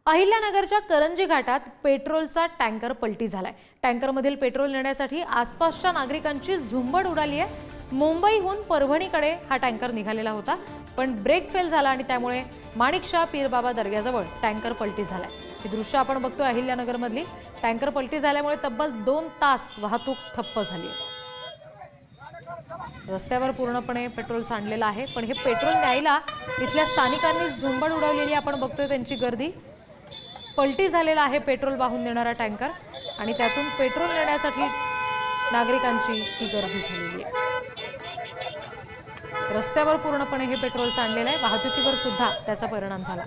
अहिल्यानगरच्या करंजी घाटात पेट्रोलचा टँकर पलटी झालाय। टँकरमधील पेट्रोल नेण्यासाठी आसपासच्या नागरिकांची झुंबड उडाली आहे। मुंबईहून परभणीकडे हा टँकर निघालेला होता, पण ब्रेक फेल झाला आणि त्यामुळे माणिकशाह पीरबाबा दर्ग्याजवळ टँकर पलटी झालाय। ही दृश्य आपण बघतोय अहिल्यानगरमधली। टँकर पलटी झाल्यामुळे तब्बल 2 तास वाहतूक ठप्प झाली आहे। रस्त्यावर पूर्णपणे पेट्रोल सांडलेलं आहे, पण हे पेट्रोल न्यायला इथल्या स्थानिकांनी झुंबड उडवलेली आपण बघतोय। त्यांची गर्दी पलटी झालेला आहे पेट्रोल वाहून नेणारा टँकर आणि त्यातून पेट्रोल नेण्यासाठी नागरिकांची ही गर्दी झालेली आहे। रस्त्यावर पूर्णपणे हे पेट्रोल सांडलेलं आहे। वाहतुकीवर सुद्धा त्याचा परिणाम झाला।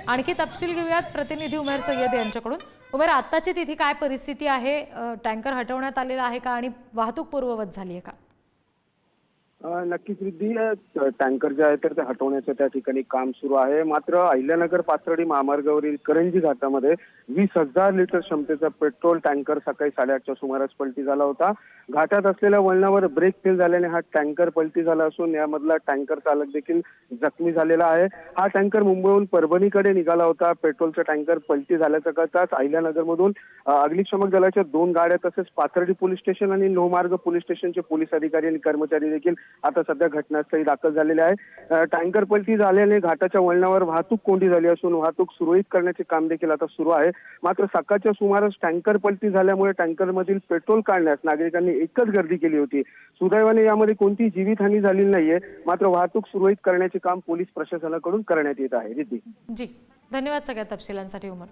आणखी तपशील घेऊयात प्रतिनिधी उमेर सय्यद यांच्याकडून। उमेर, आत्ताची तिथे काय परिस्थिती आहे? टँकर हटवण्यात आलेला आहे का आणि वाहतूक पूर्ववत झाली आहे का? नक्कीच रिद्धी, टँकर जे आहे तर ते हटवण्याचं त्या ठिकाणी काम सुरू आहे। मात्र अहिल्यानगर पाथर्डी महामार्गावरील करंजी घाटामध्ये 20,000 लिटर क्षमतेचा पेट्रोल टँकर सकाळी 8:30च्या सुमारास पलटी झाला होता। घाटात असलेल्या वळणावर ब्रेक फेल झाल्याने हा टँकर पलटी झाला असून यामधला टँकर चालक देखील जखमी झालेला आहे। हा टँकर मुंबईहून परभणीकडे निघाला होता। पेट्रोलचा टँकर पलटी झाल्याचा कळताच अहिल्यानगरमधून अग्निशमक दलाच्या 2 गाड्या तसेच पाथर्डी पोलीस स्टेशन आणि लोहमार्ग पोलीस स्टेशनचे पोलीस अधिकारी आणि कर्मचारी देखील आता सध्या घटनास्थळी दाखल झालेले आहे। टँकर पलटी झाल्याने घाटाच्या वळणावर वाहतूक कोंडी झाली असून वाहतूक सुरळीत करण्याचे काम देखील आता सुरू आहे। मात्र सकाळच्या सुमारास टँकर पलटी झाल्यामुळे टँकरमधील पेट्रोल काढण्यास नागरिकांनी एकच गर्दी केली होती। सुदैवाने यामध्ये कोणतीही जीवितहानी झालेली नाहीये। मात्र वाहतूक सुरळीत करण्याचे काम पोलीस प्रशासनाकडून करण्यात येत आहे। रिद्धी जी, धन्यवाद सगळ्या तपशिलांसाठी उमर।